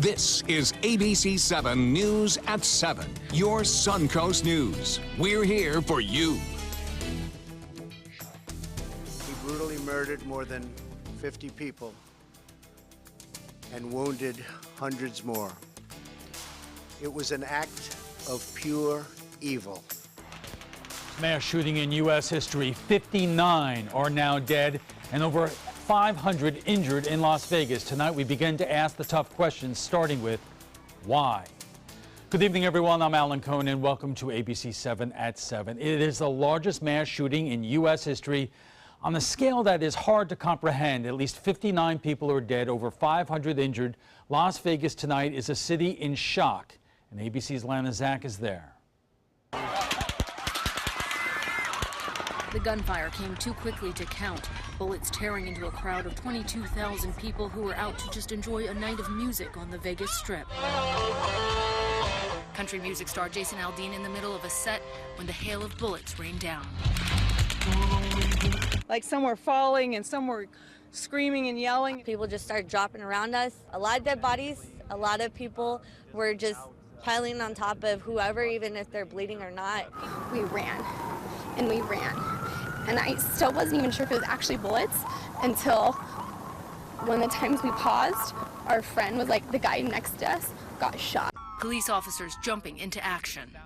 This is ABC7 News at 7, your Suncoast News. We're here for you. He brutally murdered more than 50 people and wounded hundreds more. It was an act of pure evil. Mass shooting in U.S. history. 59 are now dead and over 500 injured in Las Vegas. Tonight we begin to ask the tough questions, starting with why? Good evening, everyone. I'm Alan Cohn, and welcome to ABC7 at 7. It is the largest mass shooting in U.S. history on a scale that is hard to comprehend. At least 59 people are dead, over 500 injured. Las Vegas tonight is a city in shock, and ABC's Lana Zach is there. The gunfire came too quickly to count, bullets tearing into a crowd of 22,000 people who were out to just enjoy a night of music on the Vegas Strip. Country music star Jason Aldean in the middle of a set when the hail of bullets rained down. Like some were falling and some were screaming and yelling. People just started dropping around us. A lot of dead bodies, a lot of people were just piling on top of whoever, even if they're bleeding or not. We ran and we ran. And I still wasn't even sure if it was actually bullets until one of the times we paused, our friend was like, the guy next to us got shot. Police officers jumping into action.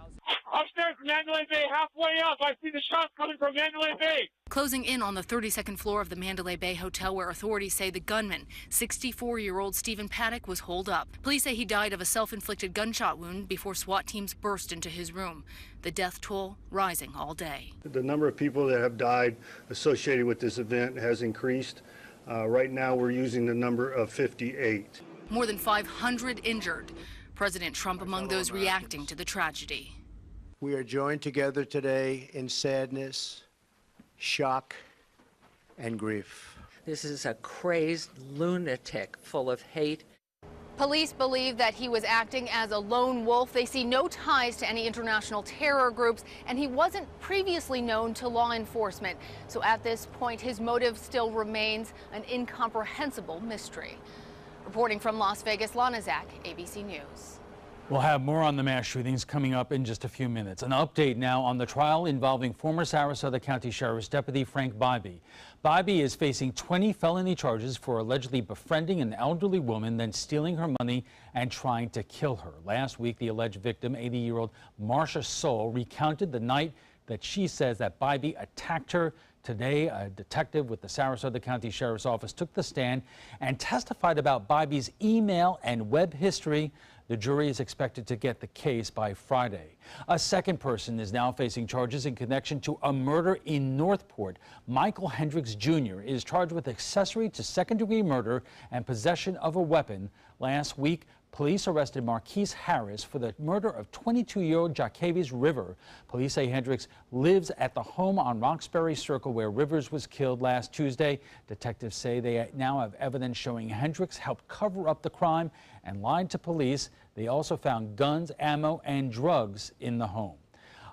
Upstairs, Mandalay Bay, halfway up. I see the shots coming from Mandalay Bay. Closing in on the 32nd floor of the Mandalay Bay Hotel, where authorities say the gunman, 64-year-old Stephen Paddock, was holed up. Police say he died of a self-inflicted gunshot wound before SWAT teams burst into his room. The death toll rising all day. The number of people that have died associated with this event has increased. Right now, we're using the number of 58. More than 500 injured. President Trump among those reacting to the tragedy. We are joined together today in sadness, shock, and grief. This is a crazed lunatic full of hate. Police believe that he was acting as a lone wolf. They see no ties to any international terror groups, and he wasn't previously known to law enforcement. So at this point, his motive still remains an incomprehensible mystery. Reporting from Las Vegas, Lana Zach, ABC News. We'll have more on the mass shootings coming up in just a few minutes. An update now on the trial involving former Sarasota County Sheriff's Deputy Frank Bybee. Bybee is facing 20 felony charges for allegedly befriending an elderly woman, then stealing her money and trying to kill her. Last week, the alleged victim, 80-year-old Marcia Soul, recounted the night that she says that Bybee attacked her. Today, a detective with the Sarasota County Sheriff's Office took the stand and testified about Bybee's email and web history. The jury is expected to get the case by Friday. A second person is now facing charges in connection to a murder in Northport. Michael Hendricks Jr. is charged with accessory to second-degree murder and possession of a weapon. Last week, police arrested Marquise Harris for the murder of 22-year-old Jacavius River. Police say Hendricks lives at the home on Roxbury Circle where Rivers was killed last Tuesday. Detectives say they now have evidence showing Hendricks helped cover up the crime and lied to police. They also found guns, ammo, and drugs in the home.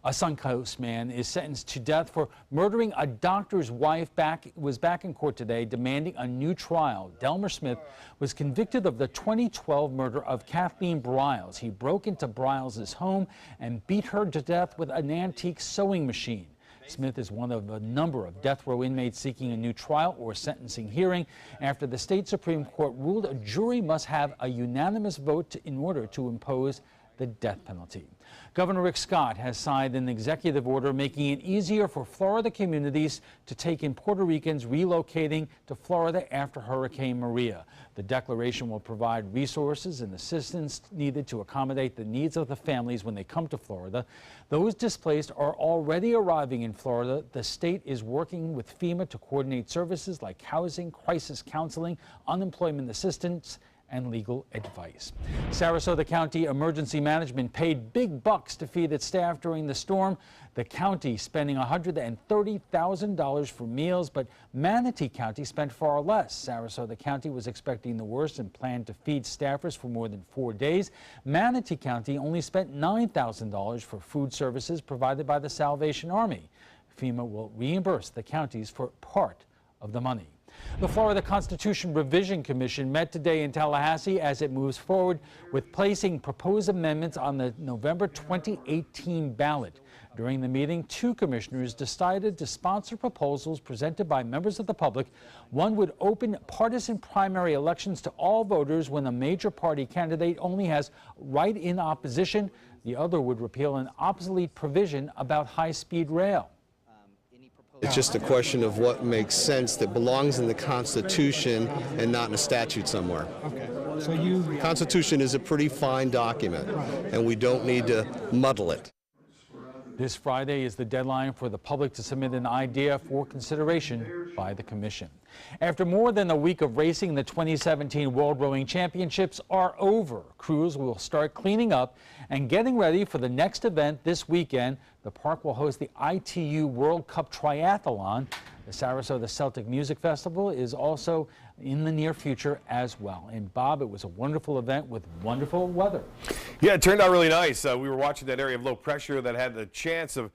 A Suncoast man is sentenced to death for murdering a doctor's wife. Was back in court today demanding a new trial. Delmer Smith was convicted of the 2012 murder of Kathleen Briles. He broke into Briles' home and beat her to death with an antique sewing machine. Smith is one of a number of death row inmates seeking a new trial or sentencing hearing after the state Supreme Court ruled a jury must have a unanimous vote in order to impose the death penalty. Governor Rick Scott has signed an executive order making it easier for Florida communities to take in Puerto Ricans relocating to Florida after Hurricane Maria. The declaration will provide resources and assistance needed to accommodate the needs of the families when they come to Florida. Those displaced are already arriving in Florida. The state is working with FEMA to coordinate services like housing, crisis counseling, unemployment assistance, and legal advice. Sarasota County Emergency Management paid big bucks to feed its staff during the storm. The county spending $130,000 for meals, but Manatee County spent far less. Sarasota County was expecting the worst and planned to feed staffers for more than 4 days. Manatee County only spent $9,000 for food services provided by the Salvation Army. FEMA will reimburse the counties for part of the money. The Florida Constitution Revision Commission met today in Tallahassee as it moves forward with placing proposed amendments on the November 2018 ballot. During the meeting, two commissioners decided to sponsor proposals presented by members of the public. One would open partisan primary elections to all voters when a major party candidate only has write-in opposition. The other would repeal an obsolete provision about high-speed rail. It's just a question of what makes sense that belongs in the Constitution and not in a statute somewhere. Okay. So the Constitution is a pretty fine document, and we don't need to muddle it. This Friday is the deadline for the public to submit an idea for consideration by the commission. After more than a week of racing, the 2017 World Rowing Championships are over. Crews will start cleaning up and getting ready for the next event this weekend. The park will host the ITU World Cup Triathlon. The Sarasota Celtic Music Festival is also in the near future as well. And Bob, it was a wonderful event with wonderful weather. Yeah, it turned out really nice. We were watching that area of low pressure that had the chance of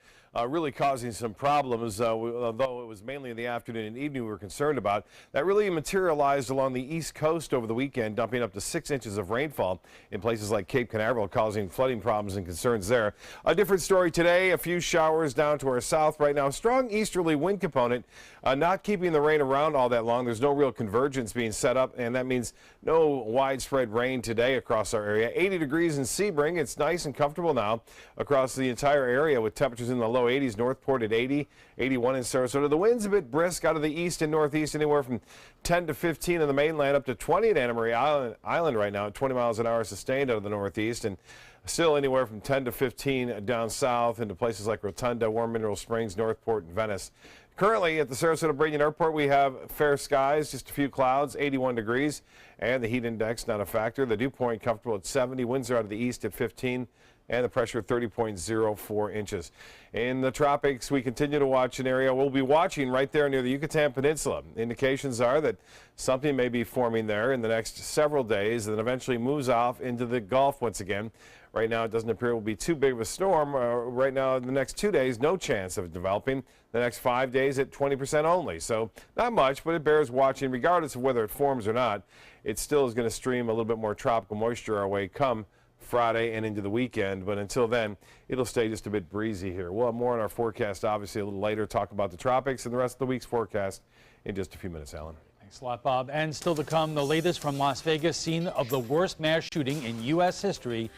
really causing some problems, although it was mainly in the afternoon and evening we were concerned about. That really materialized along the east coast over the weekend, dumping up to 6 inches of rainfall in places like Cape Canaveral, causing flooding problems and concerns there. A different story today, a few showers down to our south right now. Strong easterly wind component, not keeping the rain around all that long. There's no real convergence being set up, and that means no widespread rain today across our area. 80 degrees in Sebring. It's nice and comfortable now across the entire area with temperatures in the low 80s. Northport at 80, 81 in Sarasota. The wind's a bit brisk out of the east and northeast, anywhere from 10 to 15 in the mainland, up to 20 at Anna Maria Island right now, at 20 miles an hour sustained out of the northeast, and still anywhere from 10 to 15 down south into places like Rotunda, Warm Mineral Springs, Northport, and Venice. Currently at the Sarasota-Bradenton Airport, we have fair skies, just a few clouds, 81 degrees, and the heat index not a factor. The dew point comfortable at 70, winds are out of the east at 15, and the pressure 30.04 inches. In the tropics, we continue to watch an area we'll be watching right there near the Yucatan Peninsula. Indications are that something may be forming there in the next several days, and then eventually moves off into the Gulf once again. Right now, it doesn't appear it will be too big of a storm. Right now, in the next 2 days, no chance of developing. The next 5 days at 20% only. So not much, but it bears watching. Regardless of whether it forms or not, it still is going to stream a little bit more tropical moisture our way come Friday and into the weekend. But until then, it'll stay just a bit breezy here. We'll have more on our forecast, obviously, a little later, talk about the tropics and the rest of the week's forecast in just a few minutes, Alan. Thanks a lot, Bob. And still to come, the latest from Las Vegas, scene of the worst mass shooting in U.S. history.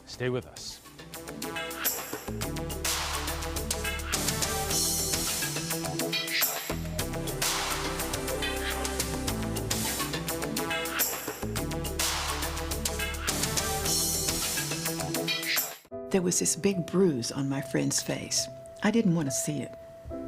Stay with us. There was this big bruise on my friend's face. I didn't want to see it.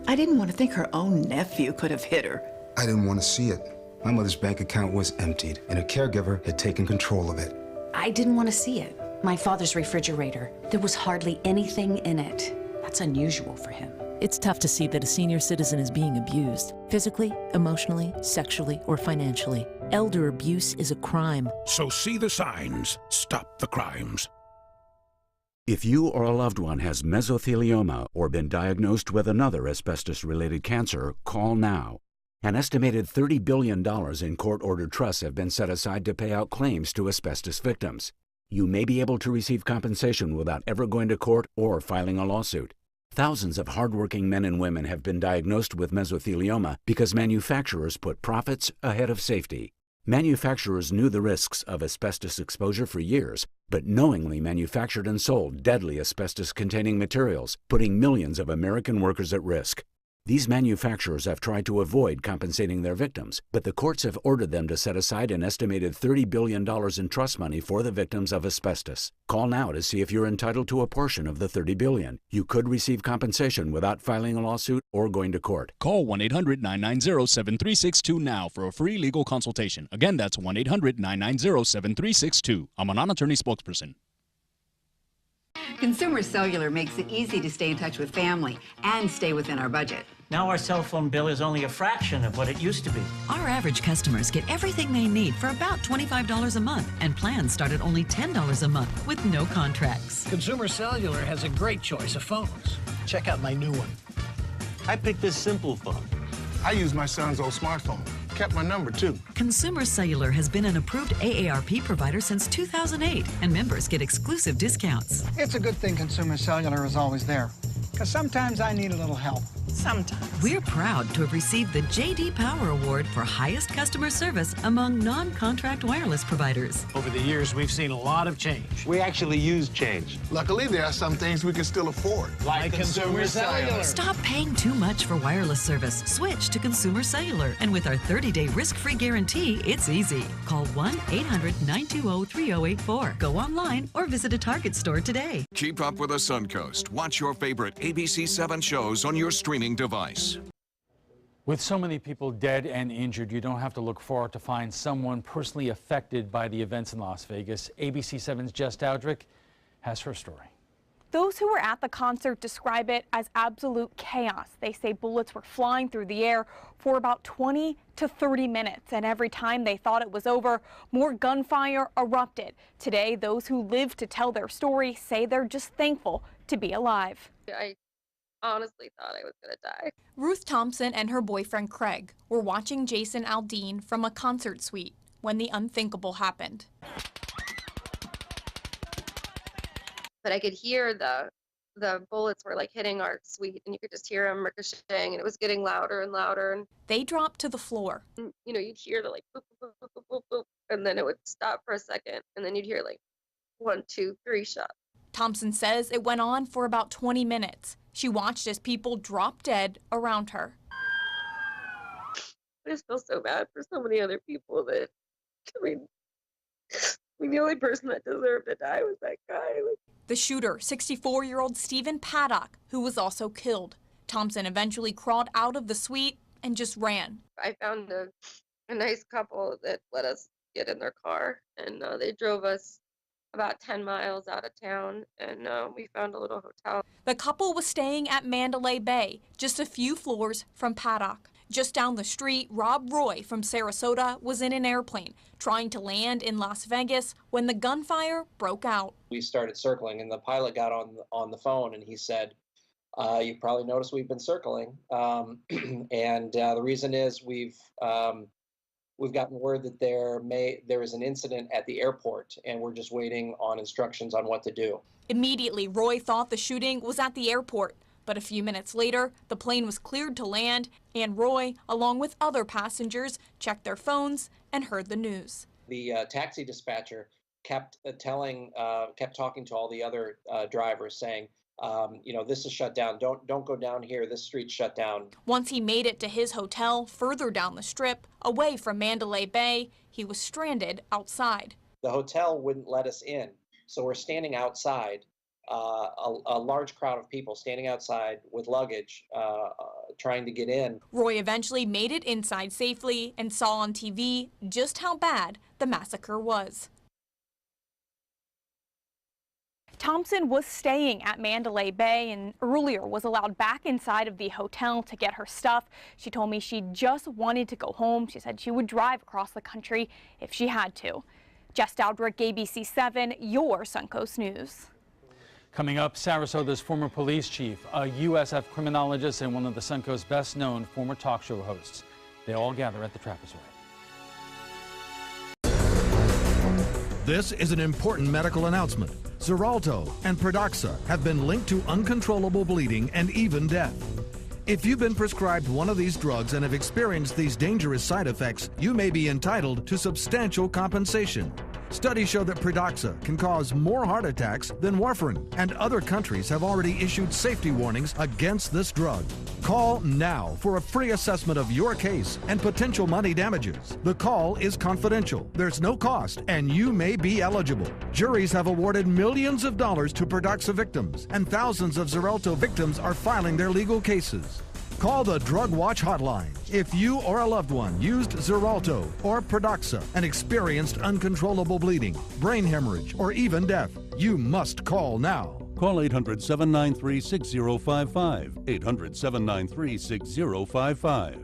I didn't want to think her own nephew could have hit her. I didn't want to see it. My mother's bank account was emptied, and a caregiver had taken control of it. I didn't want to see it. My father's refrigerator, there was hardly anything in it. That's unusual for him. It's tough to see that a senior citizen is being abused, physically, emotionally, sexually, or financially. Elder abuse is a crime. So see the signs. Stop the crimes. If you or a loved one has mesothelioma or been diagnosed with another asbestos-related cancer, call now. An estimated $30 billion in court-ordered trusts have been set aside to pay out claims to asbestos victims. You may be able to receive compensation without ever going to court or filing a lawsuit. Thousands of hardworking men and women have been diagnosed with mesothelioma because manufacturers put profits ahead of safety. Manufacturers knew the risks of asbestos exposure for years, but knowingly manufactured and sold deadly asbestos-containing materials, putting millions of American workers at risk. These manufacturers have tried to avoid compensating their victims, but the courts have ordered them to set aside an estimated $30 billion in trust money for the victims of asbestos. Call now to see if you're entitled to a portion of the $30 billion. You could receive compensation without filing a lawsuit or going to court. Call 1-800-990-7362 now for a free legal consultation. Again, that's 1-800-990-7362. I'm a non-attorney spokesperson. Consumer Cellular makes it easy to stay in touch with family and stay within our budget. Now our cell phone bill is only a fraction of what it used to be. Our average customers get everything they need for about $25 a month, and plans start at only $10 a month with no contracts. Consumer Cellular has a great choice of phones. Check out my new one. I picked this simple phone. I use my son's old smartphone. kept my number, too. Consumer Cellular has been an approved AARP provider since 2008, and members get exclusive discounts. It's a good thing Consumer Cellular is always there, because sometimes I need a little help. Sometimes. We're proud to have received the J.D. Power Award for highest customer service among non-contract wireless providers. Over the years, we've seen a lot of change. We actually use change. Luckily, there are some things we can still afford. Like Consumer Cellular. Stop paying too much for wireless service. Switch to Consumer Cellular. And with our 30-day risk-free guarantee, it's easy. Call 1-800-920-3084. Go online or visit a Target store today. Keep up with the Suncoast. Watch your favorite ABC7 shows on your streaming device. With so many people dead and injured, you don't have to look far to find someone personally affected by the events in Las Vegas. ABC7's Jess Dowdrick has her story. Those who were at the concert describe it as absolute chaos. They say bullets were flying through the air for about 20 to 30 minutes, and every time they thought it was over, more gunfire erupted. Today, those who lived to tell their story say they're just thankful to be alive. I honestly thought I was gonna die. Ruth Thompson and her boyfriend Craig were watching Jason Aldean from a concert suite when the unthinkable happened. But I could hear the bullets were like hitting our suite, and you could just hear them ricocheting, and it was getting louder and louder. And they dropped to the floor. And, you know, you'd hear the like boop, boop, boop, boop, boop, boop, and then it would stop for a second, and then you'd hear like 1, 2, 3 shots. Thompson says it went on for about 20 minutes. She watched as people dropped dead around her. I just feel so bad for so many other people that, I mean, the only person that deserved to die was that guy. The shooter, 64-year-old Stephen Paddock, who was also killed. Thompson eventually crawled out of the suite and just ran. I found a nice couple that let us get in their car, and they drove us about 10 miles out of town, and we found a little hotel. The couple was staying at Mandalay Bay, just a few floors from Paddock. Just down the street, Rob Roy from Sarasota was in an airplane trying to land in Las Vegas when the gunfire broke out. We started circling, and the pilot got on the phone, and he said, you probably noticed we've been circling, and the reason is we've gotten word that there is an incident at the airport, and we're just waiting on instructions on what to do. Immediately, Roy thought the shooting was at the airport. But a few minutes later, the plane was cleared to land, and Roy, along with other passengers, checked their phones and heard the news. The taxi dispatcher kept talking to all the other drivers, saying, you know, this is shut down. Don't go down here. This street's shut down. Once he made it to his hotel further down the strip, away from Mandalay Bay, he was stranded outside. The hotel wouldn't let us in, so we're standing outside. A large crowd of people standing outside with luggage trying to get in. Roy eventually made it inside safely and saw on TV just how bad the massacre was. Thompson was staying at Mandalay Bay and earlier was allowed back inside of the hotel to get her stuff. She told me she just wanted to go home. She said she would drive across the country if she had to. Jess Dowdrick, ABC7, your Suncoast News. Coming up, Sarasota's former police chief, a USF criminologist, and one of the Suncoast's best-known former talk show hosts. They all gather at the Trapezoid. This is an important medical announcement. Xarelto and Pradaxa have been linked to uncontrollable bleeding and even death. If you've been prescribed one of these drugs and have experienced these dangerous side effects, you may be entitled to substantial compensation. Studies show that Pradaxa can cause more heart attacks than warfarin, and other countries have already issued safety warnings against this drug. Call now for a free assessment of your case and potential money damages. The call is confidential, there's no cost, and you may be eligible. Juries have awarded millions of dollars to Pradaxa victims, and thousands of Xarelto victims are filing their legal cases. Call the Drug Watch hotline if you or a loved one used Xarelto or Pradaxa and experienced uncontrollable bleeding, brain hemorrhage, or even death. You must call now. Call 800-793-6055. 800-793-6055.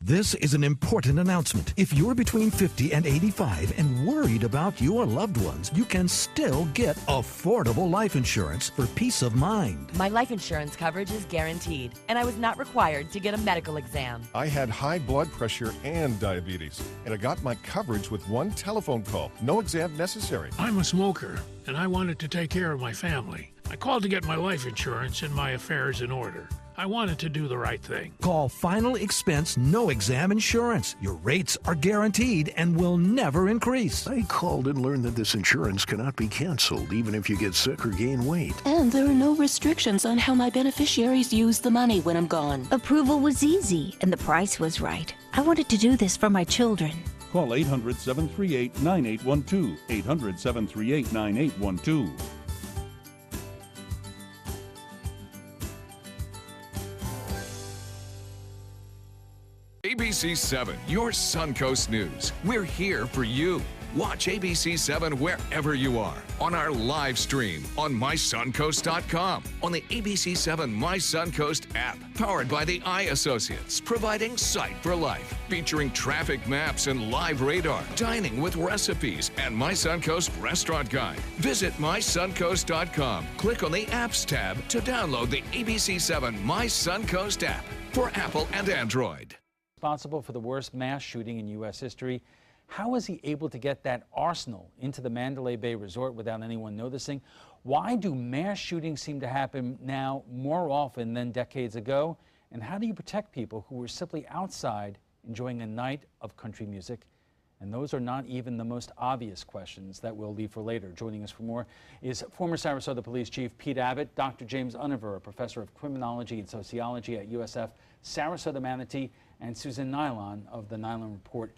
This is an important announcement. If you're between 50 and 85 and worried about your loved ones, you can still get affordable life insurance for peace of mind. My life insurance coverage is guaranteed, and I was not required to get a medical exam. I had high blood pressure and diabetes, and I got my coverage with one telephone call. No exam necessary. I'm a smoker, and I wanted to take care of my family. I called to get my life insurance and my affairs in order. I wanted to do the right thing. Call Final Expense No Exam Insurance. Your rates are guaranteed and will never increase. I called and learned that this insurance cannot be canceled even if you get sick or gain weight. And there are no restrictions on how my beneficiaries use the money when I'm gone. Approval was easy and the price was right. I wanted to do this for my children. Call 800-738-9812. 800-738-9812. ABC7, your Suncoast News. We're here for you. Watch ABC7 wherever you are, on our live stream, on mysuncoast.com, on the ABC7 My Suncoast app, powered by the Eye Associates, providing sight for life, featuring traffic maps and live radar, dining with recipes, and My Suncoast Restaurant Guide. Visit mysuncoast.com. Click on the Apps tab to download the ABC7 My Suncoast app for Apple and Android. Responsible for the worst mass shooting in U.S. history. How was he able to get that arsenal into the Mandalay Bay resort without anyone noticing? Why do mass shootings seem to happen now more often than decades ago? And how do you protect people who were simply outside enjoying a night of country music? And those are not even the most obvious questions that we'll leave for later. Joining us for more is former Sarasota Police Chief Pete Abbott, Dr. James Univer, a professor of criminology and sociology at USF Sarasota Manatee, and Susan Nylon of the Nylon Report.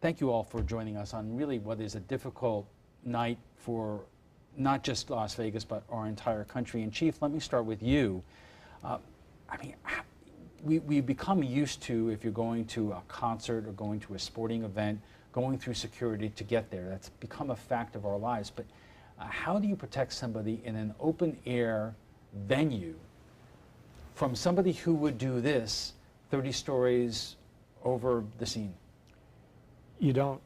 Thank you all for joining us on really what is a difficult night for not just Las Vegas, but our entire country. And Chief, let me start with you. I mean, we've become used to, if you're going to a concert or going to a sporting event, going through security to get there. That's become a fact of our lives. But how do you protect somebody in an open air venue from somebody who would do this 30 stories over the scene? You don't,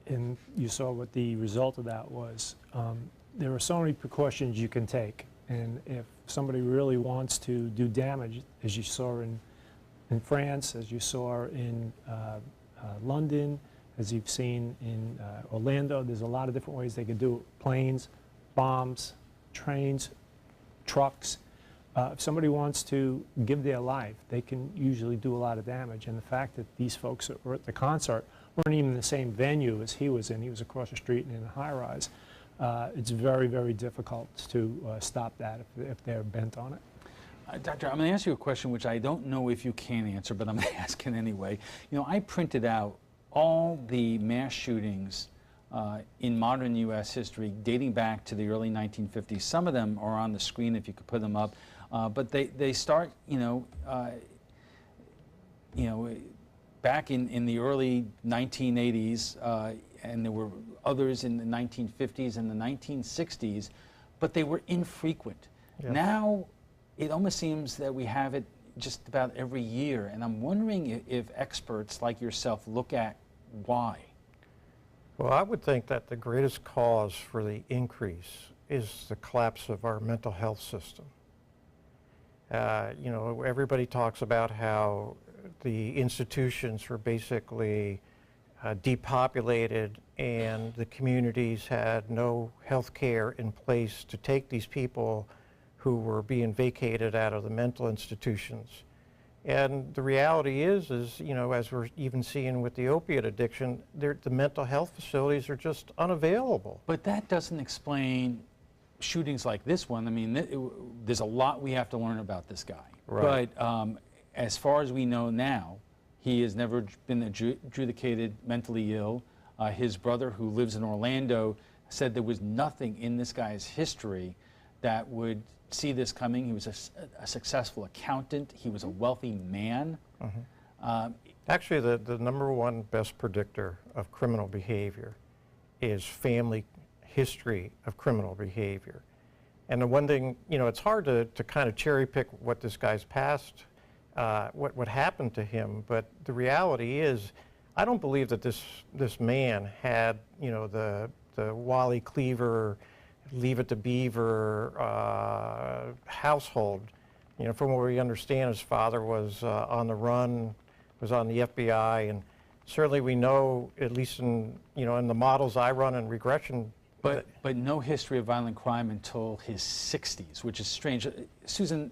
and you saw what the result of that was. There are so many precautions you can take, and if somebody really wants to do damage, as you saw in France, as you saw in London, as you've seen in Orlando, there's a lot of different ways they could do it. Planes, bombs, trains, trucks. If somebody wants to give their life, they can usually do a lot of damage. And the fact that these folks that were at the concert weren't even in the same venue as he was in across the street and in a high-rise, it's very, very difficult to stop that if they're bent on it. Doctor, I'm going to ask you a question which I don't know if you can answer, but I'm going to ask it anyway. You know, I printed out all the mass shootings in modern U.S. history dating back to the early 1950s. Some of them are on the screen if you could put them up. But they start, back in the early 1980s, and there were others in the 1950s and the 1960s, but they were infrequent. Yeah. Now, it almost seems that we have it just about every year, and I'm wondering if experts like yourself look at why. Well, I would think that the greatest cause for the increase is the collapse of our mental health system. Everybody talks about how the institutions were basically depopulated and the communities had no health care in place to take these people who were being vacated out of the mental institutions. And the reality is, as we're even seeing with the opiate addiction, the mental health facilities are just unavailable. But that doesn't explain shootings like this one. I mean, there's a lot we have to learn about this guy. Right. But as far as we know now, he has never been adjudicated mentally ill. His brother, who lives in Orlando, said there was nothing in this guy's history that would see this coming. He was a successful accountant. He was a wealthy man. Mm-hmm. Actually, the number one best predictor of criminal behavior is family history of criminal behavior. And the one thing, it's hard to kind of cherry pick what this guy's past what happened to him. But the reality is, I don't believe that this man had, you know, the Wally Cleaver, Leave It to Beaver household. You know, from what we understand, his father was on the run, was on the FBI, and certainly we know, at least in, you know, in the models I run in regression. But no history of violent crime until his 60s, which is strange. Susan,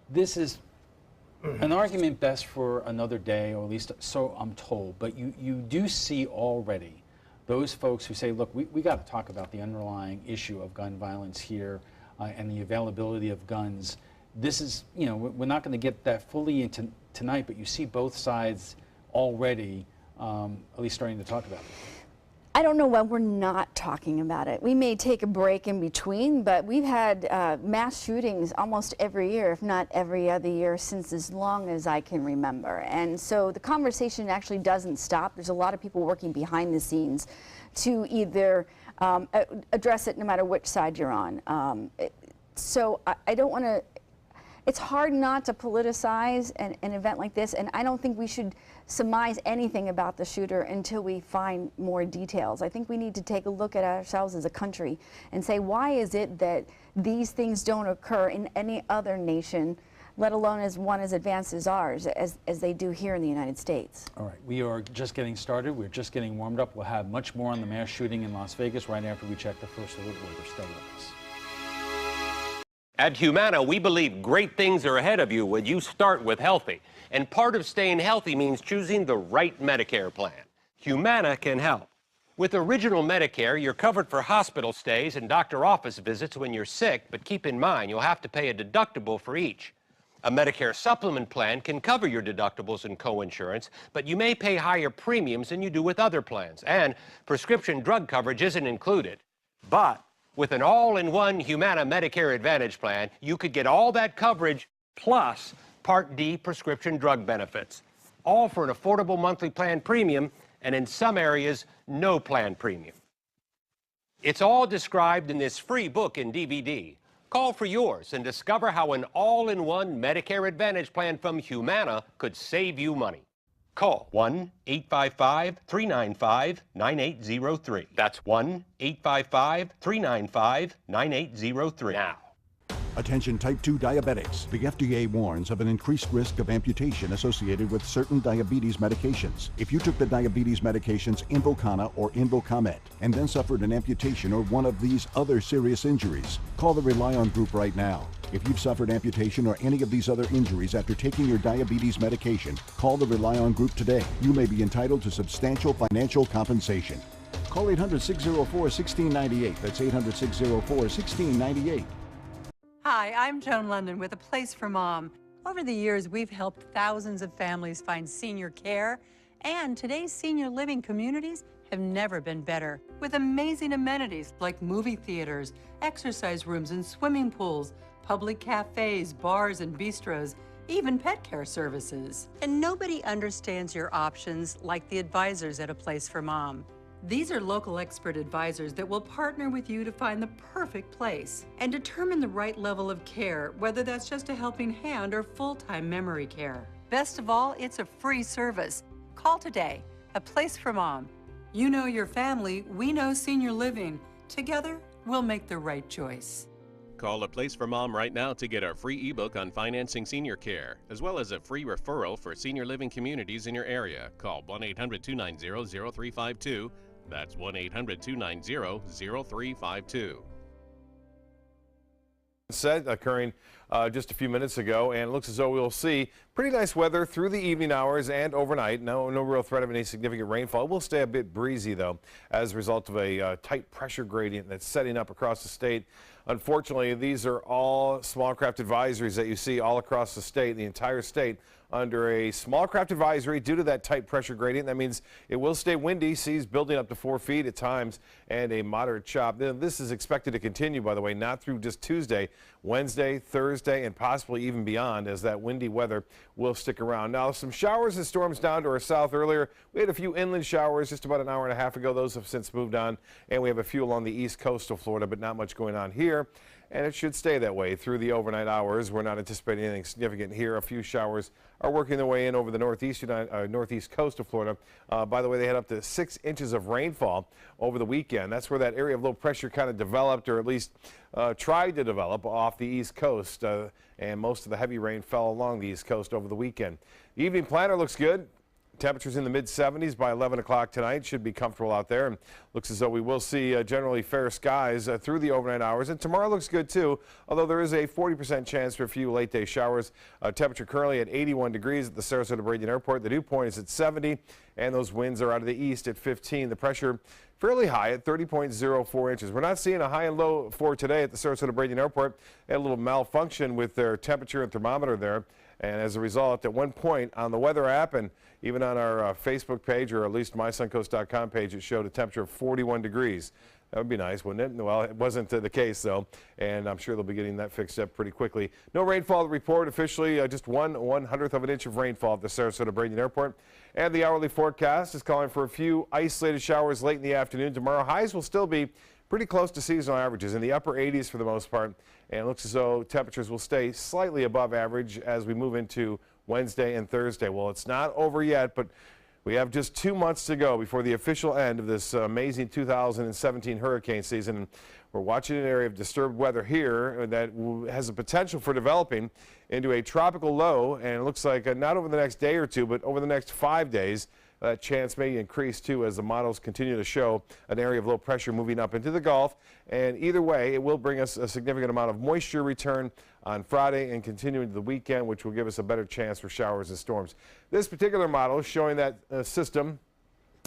this is an argument best for another day, or at least so I'm told. But you do see already those folks who say, look, we got to talk about the underlying issue of gun violence here and the availability of guns. This is, you know, we're not going to get that fully into tonight, but you see both sides already at least starting to talk about it. I don't know why we're not talking about it. We may take a break in between, but we've had mass shootings almost every year, if not every other year, since as long as I can remember. And so the conversation actually doesn't stop. There's a lot of people working behind the scenes to either address it no matter which side you're on. So I don't want to, it's hard not to politicize an event like this, and I don't think we should surmise anything about the shooter until we find more details. I think we need to take a look at ourselves as a country and say, why is it that these things don't occur in any other nation, let alone as one as advanced as ours, as they do here in the United States? All right, we are just getting started. We're just getting warmed up. We'll have much more on the mass shooting in Las Vegas right after we check the first alert order. Stay with us. At Humana, we believe great things are ahead of you when you start with healthy. And part of staying healthy means choosing the right Medicare plan. Humana can help. With Original Medicare, you're covered for hospital stays and doctor office visits when you're sick, but keep in mind you'll have to pay a deductible for each. A Medicare supplement plan can cover your deductibles and coinsurance, but you may pay higher premiums than you do with other plans, and prescription drug coverage isn't included. But with an all-in-one Humana Medicare Advantage plan, you could get all that coverage plus Part D prescription drug benefits, all for an affordable monthly plan premium, and in some areas, no plan premium. It's all described in this free book and DVD. Call for yours and discover how an all-in-one Medicare Advantage plan from Humana could save you money. Call 1-855-395-9803. That's 1-855-395-9803 now. Attention type 2 diabetics. The FDA warns of an increased risk of amputation associated with certain diabetes medications. If you took the diabetes medications Invokana or Invokamet and then suffered an amputation or one of these other serious injuries, call the Rely On group right now. If you've suffered amputation or any of these other injuries after taking your diabetes medication, call the Rely On group today. You may be entitled to substantial financial compensation. Call 800-604-1698. That's 800-604-1698. Hi, I'm Joan London with A Place for Mom. Over the years, we've helped thousands of families find senior care, and today's senior living communities have never been better, with amazing amenities like movie theaters, exercise rooms and swimming pools, public cafes, bars and bistros, even pet care services. And nobody understands your options like the advisors at A Place for Mom. These are local expert advisors that will partner with you to find the perfect place and determine the right level of care, whether that's just a helping hand or full-time memory care. Best of all, it's a free service. Call today. A Place for Mom. You know your family, we know senior living. Together, we'll make the right choice. Call A Place for Mom right now to get our free ebook on financing senior care, as well as a free referral for senior living communities in your area. Call 1-800-290-0352. That's 1-800-290-0352. Said occurring just a few minutes ago, and it looks as though we'll see pretty nice weather through the evening hours and overnight. No real threat of any significant rainfall. It will stay a bit breezy, though, as a result of a tight pressure gradient that's setting up across the state. Unfortunately, these are all small craft advisories that you see all across the state, the entire state, under a small craft advisory due to that tight pressure gradient. That means it will stay windy, seas building up to 4 feet at times, and a moderate chop. This is expected to continue, by the way, not through just Tuesday, Wednesday, Thursday, and possibly even beyond, as that windy weather will stick around. Now, some showers and storms down to our south earlier. We had a few inland showers just about an hour and a half ago. Those have since moved on, and we have a few along the east coast of Florida, but not much going on here. and it should stay that way through the overnight hours. We're not anticipating anything significant here. A few showers are working their way in over the northeast coast of Florida. By the way, they had up to 6 inches of rainfall over the weekend. That's where that area of low pressure kind of developed, or at least tried to develop off the east coast, and most of the heavy rain fell along the east coast over the weekend. The evening planner looks good. Temperatures in the mid-70s by 11 o'clock tonight. Should be comfortable out there. And looks as though we will see generally fair skies through the overnight hours. And tomorrow looks good too, although there is a 40% chance for a few late day showers. Temperature currently at 81 degrees at the Sarasota-Bradenton Airport. The dew point is at 70, and those winds are out of the east at 15. The pressure fairly high at 30.04 inches. We're not seeing a high and low for today at the Sarasota-Bradenton Airport. They had a little malfunction with their temperature and thermometer there. And as a result, at one point on the weather app and even on our Facebook page, or at least mysuncoast.com page, it showed a temperature of 41 degrees. That would be nice, wouldn't it? Well, it wasn't the case, though, and I'm sure they'll be getting that fixed up pretty quickly. No rainfall to report officially, just 1/100th of an inch of rainfall at the Sarasota-Bradenton Airport. And the hourly forecast is calling for a few isolated showers late in the afternoon. Tomorrow, highs will still be pretty close to seasonal averages in the upper 80s for the most part, and it looks as though temperatures will stay slightly above average as we move into Wednesday and Thursday. Well, it's not over yet, but we have just 2 months to go before the official end of this amazing 2017 hurricane season. We're watching an area of disturbed weather here that has the potential for developing into a tropical low, and it looks like not over the next day or two, but over the next 5 days. That chance may increase too as the models continue to show an area of low pressure moving up into the Gulf. And either way, it will bring us a significant amount of moisture return on Friday and continue into the weekend, which will give us a better chance for showers and storms. This particular model is showing that system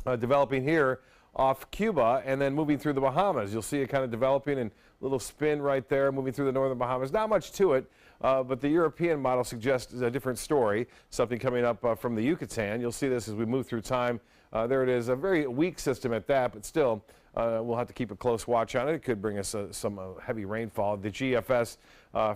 developing here off Cuba and then moving through the Bahamas. You'll see it kind of developing and a little spin right there, moving through the northern Bahamas. Not much to it. But the European model suggests a different story, something coming up from the Yucatan. You'll see this as we move through time. There it is, a very weak system at that, but still we'll have to keep a close watch on it. It could bring us some heavy rainfall. The GFS,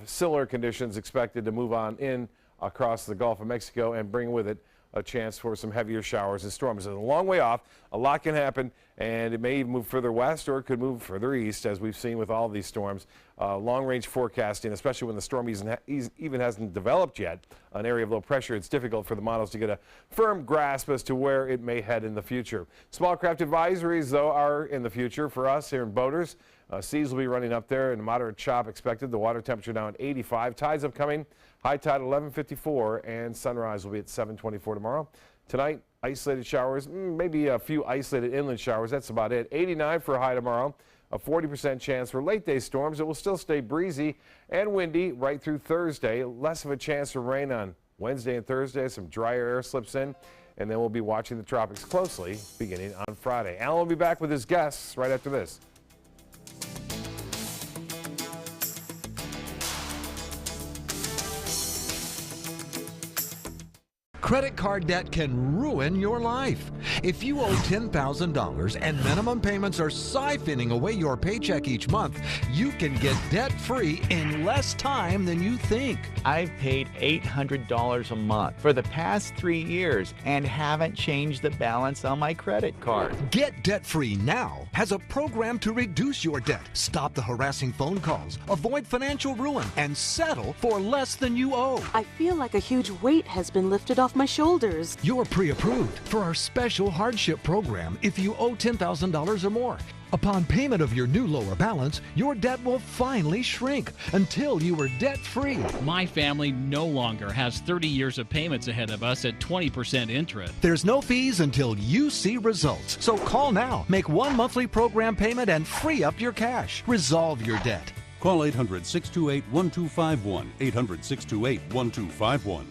similar conditions expected to move on in across the Gulf of Mexico and bring with it a chance for some heavier showers and storms. It's a long way off. A lot can happen, and it may even move further west or it could move further east, as we've seen with all these storms. Long-range forecasting, especially when the storm even hasn't developed yet, an area of low pressure, it's difficult for the models to get a firm grasp as to where it may head in the future. Small craft advisories, though, are in the future for us here in Boaters. Seas will be running up there and moderate chop expected. The water temperature now at 85. Tides upcoming. High tide 11:54 and sunrise will be at 7:24 tomorrow. Tonight, isolated showers, maybe a few isolated inland showers. That's about it. 89 for a high tomorrow. A 40% chance for late day storms. It will still stay breezy and windy right through Thursday. Less of a chance for rain on Wednesday and Thursday. Some drier air slips in, and then we'll be watching the tropics closely beginning on Friday. Alan will be back with his guests right after this. Credit card debt can ruin your life. If you owe $10,000 and minimum payments are siphoning away your paycheck each month, you can get debt-free in less time than you think. I've paid $800 a month for the past 3 years and haven't changed the balance on my credit card. Get Debt-Free Now has a program to reduce your debt, stop the harassing phone calls, avoid financial ruin, and settle for less than you owe. I feel like a huge weight has been lifted off my shoulders. You're pre-approved for our special hardship program if you owe $10,000 or more. Upon payment of your new lower balance, your debt will finally shrink until you are debt-free. My family no longer has 30 years of payments ahead of us at 20% interest. There's no fees until you see results. So call now, make one monthly program payment, and free up your cash. Resolve your debt. Call 800-628-1251, 800-628-1251.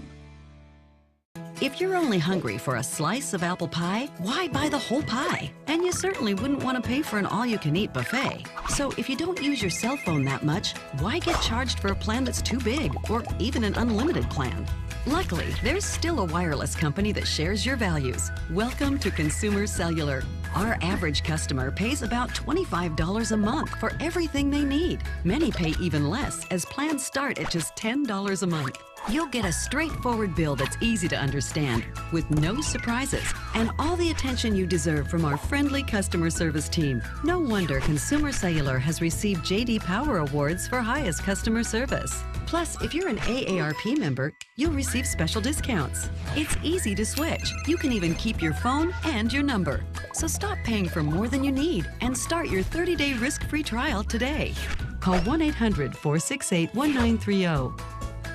If you're only hungry for a slice of apple pie, why buy the whole pie? And you certainly wouldn't want to pay for an all-you-can-eat buffet. So if you don't use your cell phone that much, why get charged for a plan that's too big, or even an unlimited plan? Luckily, there's still a wireless company that shares your values. Welcome to Consumer Cellular. Our average customer pays about $25 a month for everything they need. Many pay even less, as plans start at just $10 a month. You'll get a straightforward bill that's easy to understand, with no surprises, and all the attention you deserve from our friendly customer service team. No wonder Consumer Cellular has received J.D. Power Awards for highest customer service. Plus, if you're an AARP member, you'll receive special discounts. It's easy to switch. You can even keep your phone and your number. So stop paying for more than you need and start your 30-day risk-free trial today. Call 1-800-468-1930.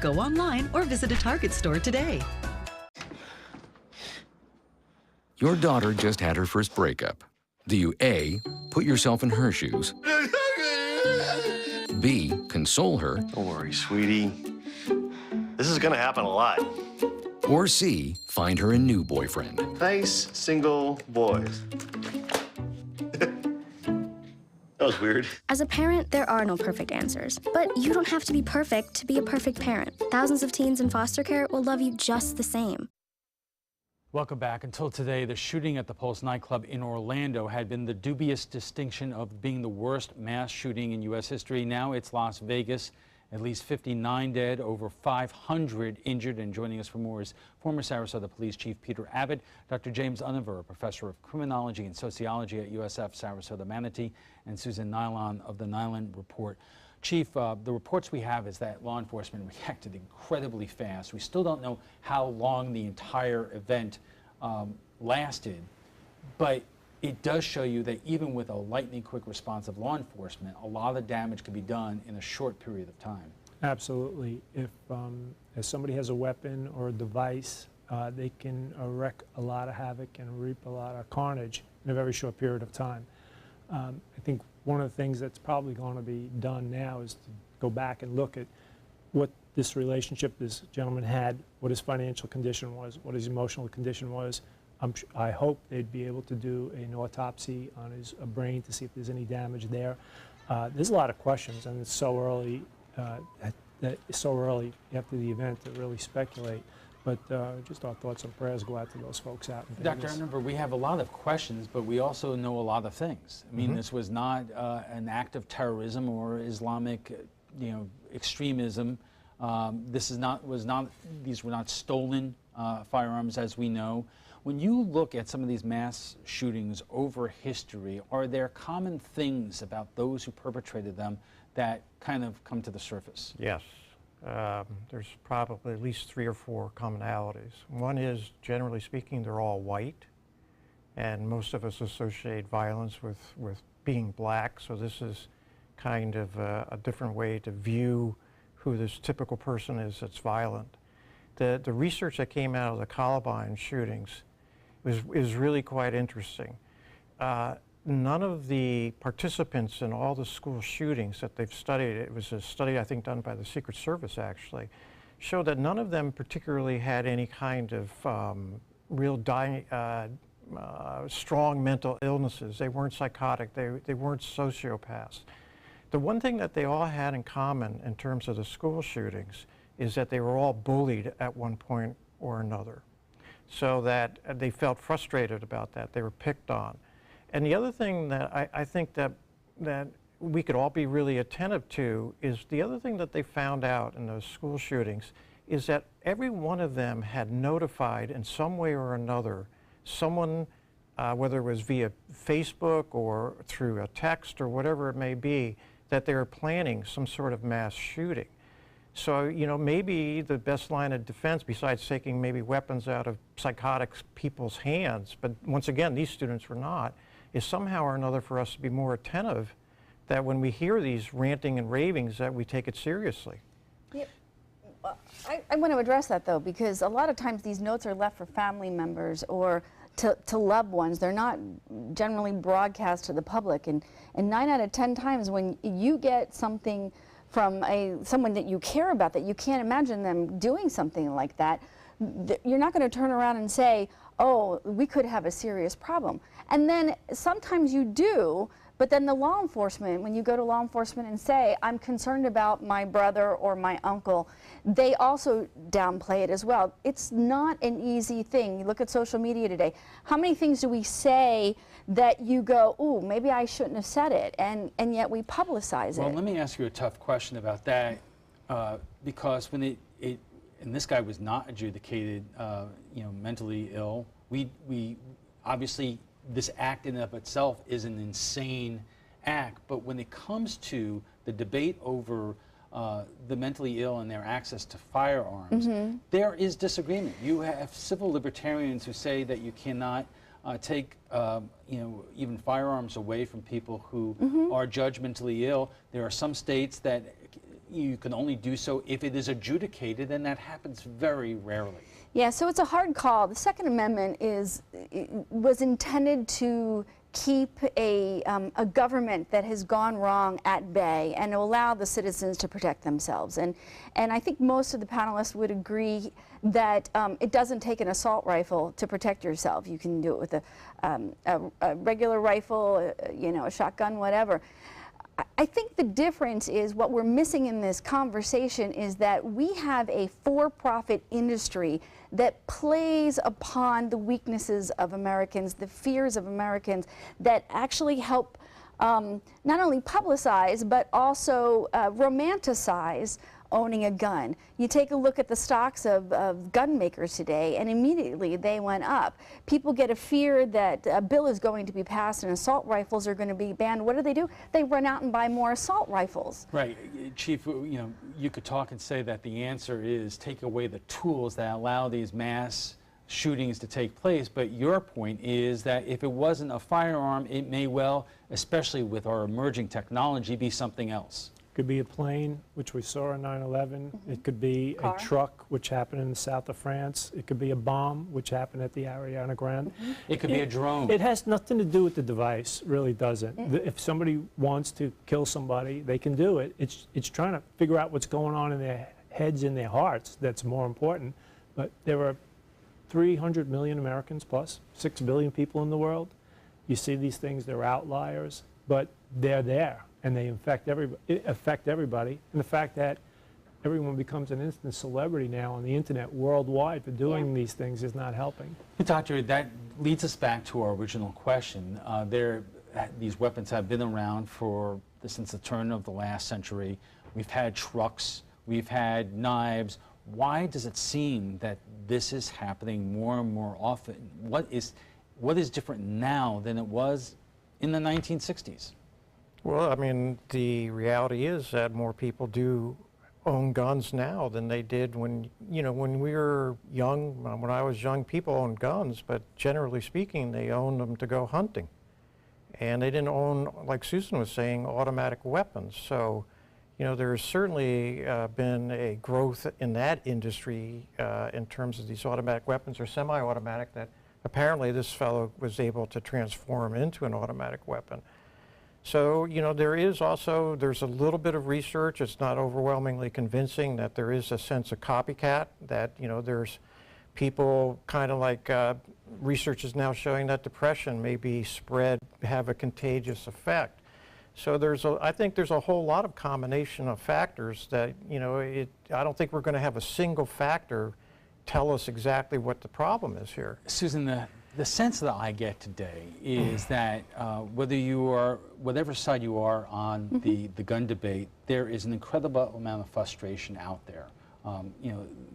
Go online or visit a Target store today. Your daughter just had her first breakup. Do you A, put yourself in her shoes? B, console her? Don't worry, sweetie. This is gonna happen a lot. Or C, find her a new boyfriend? Nice single boys. That was weird. As a parent, there are no perfect answers. But you don't have to be perfect to be a perfect parent. Thousands of teens in foster care will love you just the same. Welcome back. Until today, the shooting at the Pulse nightclub in Orlando had been the dubious distinction of being the worst mass shooting in U.S. history. Now it's Las Vegas. At least 59 dead, over 500 injured. And joining us for more is former Sarasota Police Chief Peter Abbott, Dr. James Univer, a professor of criminology and sociology at USF Sarasota Manatee, and Susan Nylon of the Nylon Report. Chief, the reports we have is that law enforcement reacted incredibly fast. We still don't know how long the entire event lasted, but it does show you that even with a lightning quick response of law enforcement, a lot of damage could be done in a short period of time. Absolutely. If somebody has a weapon or a device, they can wreak a lot of havoc and reap a lot of carnage in a very short period of time. I think one of the things that's probably going to be done now is to go back and look at what this relationship this gentleman had, what his financial condition was, what his emotional condition was. I hope they'd be able to do an autopsy on his brain to see if there's any damage there. There's a lot of questions, and it's so early, after the event to really speculate. But just our thoughts and prayers go out to those folks out in Vegas. Dr. Univer, we have a lot of questions, but we also know a lot of things. I mean, this was not an act of terrorism or Islamic, extremism. These were not stolen firearms, as we know. When you look at some of these mass shootings over history, are there common things about those who perpetrated them that kind of come to the surface? Yes. There's probably at least 3 or 4 commonalities. One is, generally speaking, they're all white, and most of us associate violence with being black, so this is kind of a different way to view who this typical person is that's violent. The research that came out of the Columbine shootings is really quite interesting. None of the participants in all the school shootings that they've studied, it was a study I think done by the Secret Service actually, showed that none of them particularly had any kind of real strong mental illnesses. They weren't psychotic, they weren't sociopaths. The one thing that they all had in common in terms of the school shootings is that they were all bullied at one point or another. So that they felt frustrated about that. They were picked on. And the other thing that I think that we could all be really attentive to is the other thing that they found out in those school shootings is that every one of them had notified in some way or another someone, whether it was via Facebook or through a text or whatever it may be, that they were planning some sort of mass shooting. So, maybe the best line of defense, besides taking maybe weapons out of psychotic people's hands, but once again, these students were not, is somehow or another for us to be more attentive that when we hear these ranting and ravings that we take it seriously. Yep. I want to address that though, because a lot of times these notes are left for family members or to loved ones. They're not generally broadcast to the public, and 9 out of 10 times when you get something from someone that you care about, that you can't imagine them doing something like that, you're not going to turn around and say, oh, we could have a serious problem. And then sometimes you do, but then the law enforcement, when you go to law enforcement and say, I'm concerned about my brother or my uncle, they also downplay it as well. It's not an easy thing. You look at social media today. How many things do we say that you go, ooh, maybe I shouldn't have said it, and yet we publicize it? Well, let me ask you a tough question about that, because when and this guy was not adjudicated, mentally ill. We obviously, this act in and of itself is an insane act, but when it comes to the debate over the mentally ill and their access to firearms, there is disagreement. You have civil libertarians who say that you cannot take even firearms away from people who are judgmentally ill. There are some states that you can only do so if it is adjudicated, and that happens very rarely. Yeah, so it's a hard call. The Second Amendment was intended to keep a government that has gone wrong at bay and allow the citizens to protect themselves. And I think most of the panelists would agree that it doesn't take an assault rifle to protect yourself. You can do it with a regular rifle, a shotgun, whatever. I think the difference is what we're missing in this conversation is that we have a for-profit industry that plays upon the weaknesses of Americans, the fears of Americans, that actually help not only publicize but also romanticize owning a gun. You take a look at the stocks of gun makers today, and immediately they went up. People get a fear that a bill is going to be passed and assault rifles are going to be banned. What do? They run out and buy more assault rifles. Right. Chief, you could talk and say that the answer is take away the tools that allow these mass shootings to take place, but your point is that if it wasn't a firearm, it may well, especially with our emerging technology, be something else. Could be a plane, which we saw on 9/11. It could be a truck, which happened in the south of France. It could be a bomb, which happened at the Ariana Grande. It could be a drone. It has nothing to do with the device, really doesn't. If somebody wants to kill somebody, they can do it. It's trying to figure out what's going on in their heads and their hearts that's more important. But there are 300 million Americans plus, 6 billion people in the world. You see these things, they're outliers, but they're there. And they affect everybody. And the fact that everyone becomes an instant celebrity now on the internet worldwide for doing these things is not helping. Doctor, that leads us back to our original question. These weapons have been around since the turn of the last century. We've had trucks, we've had knives. Why does it seem that this is happening more and more often? What is different now than it was in the 1960s? Well, I mean, the reality is that more people do own guns now than they did when we were young. When I was young, people owned guns, but generally speaking, they owned them to go hunting. And they didn't own, like Susan was saying, automatic weapons. So, there's certainly been a growth in that industry in terms of these automatic weapons or semi-automatic that apparently this fellow was able to transform into an automatic weapon. So, there's a little bit of research. It's not overwhelmingly convincing that there is a sense of copycat, that, there's people kind of like research is now showing that depression may be have a contagious effect. So I think there's a whole lot of combination of factors that, I don't think we're going to have a single factor tell us exactly what the problem is here. Susan, the sense that I get today is that whatever side you are on the gun debate, there is an incredible amount of frustration out there.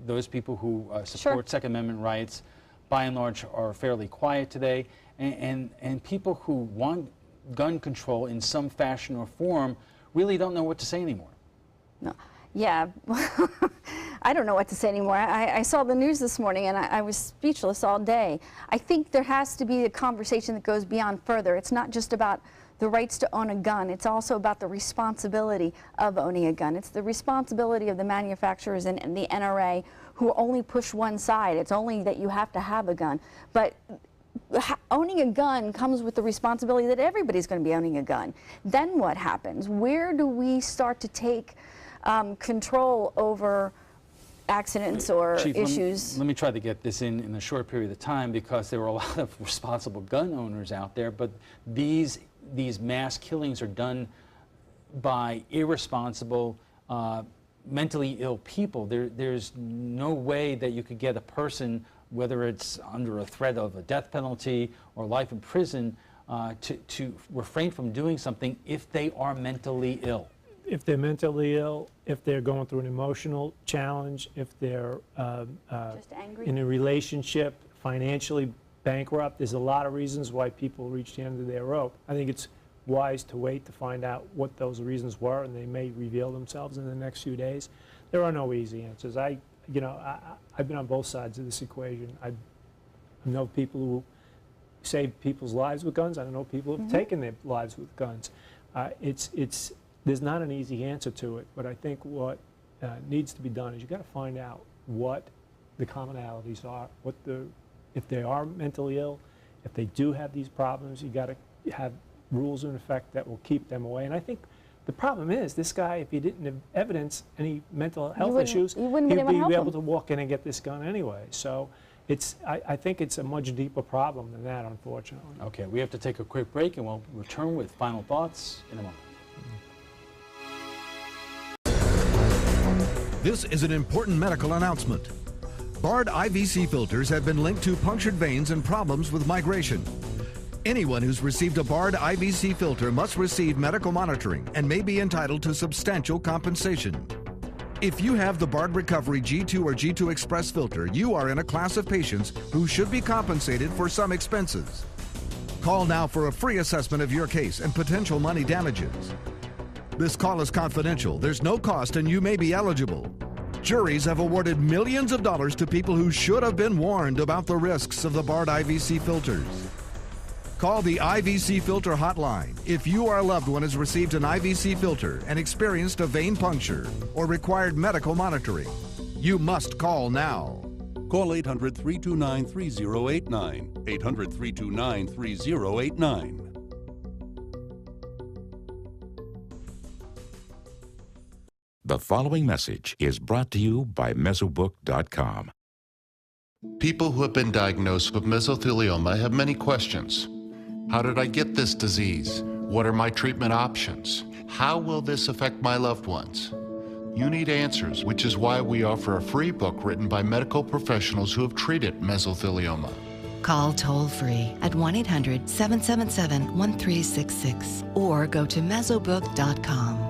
Those people who support Second Amendment rights, by and large, are fairly quiet today, and people who want gun control in some fashion or form really don't know what to say anymore. No. Yeah, I don't know what to say anymore. I saw the news this morning and I was speechless all day. I think there has to be a conversation that goes beyond further. It's not just about the rights to own a gun. It's also about the responsibility of owning a gun. It's the responsibility of the manufacturers and the NRA who only push one side. It's only that you have to have a gun. But owning a gun comes with the responsibility that everybody's going to be owning a gun. Then what happens? Where do we start to take control over accidents or Chief, issues? Let me try to get this in a short period of time, because there are a lot of responsible gun owners out there, but these mass killings are done by irresponsible, mentally ill people. There's no way that you could get a person, whether it's under a threat of a death penalty or life in prison, to refrain from doing something if they are mentally ill. if they're mentally ill, if they're going through an emotional challenge, if they're Just angry? in a relationship, financially bankrupt. There's a lot of reasons why people reach the end of their rope. I think it's wise to wait to find out what those reasons were, and they may reveal themselves in the next few days. There are no easy answers. I've been on both sides of this equation. I know people who save people's lives with guns. I know people who have taken their lives with guns. There's not an easy answer to it, but I think what needs to be done is you got to find out what the commonalities are, if they are mentally ill, if they do have these problems, you got to have rules in effect that will keep them away. And I think the problem is this guy, if he didn't have evidence any mental health issues, he'd be able to walk in and get this gun anyway. So I think it's a much deeper problem than that, unfortunately. Okay, we have to take a quick break, and we'll return with final thoughts in a moment. This is an important medical announcement. Bard IVC filters have been linked to punctured veins and problems with migration. Anyone who's received a Bard IVC filter must receive medical monitoring and may be entitled to substantial compensation. If you have the Bard Recovery G2 or G2 Express filter, you are in a class of patients who should be compensated for some expenses. Call now for a free assessment of your case and potential money damages. This call is confidential. There's no cost and you may be eligible. Juries have awarded millions of dollars to people who should have been warned about the risks of the Bard IVC filters. Call the IVC Filter Hotline if your loved one has received an IVC filter and experienced a vein puncture or required medical monitoring. You must call now. Call 800-329-3089. 800-329-3089. The following message is brought to you by Mesobook.com. People who have been diagnosed with mesothelioma have many questions. How did I get this disease? What are my treatment options? How will this affect my loved ones? You need answers, which is why we offer a free book written by medical professionals who have treated mesothelioma. Call toll-free at 1-800-777-1366 or go to mesobook.com.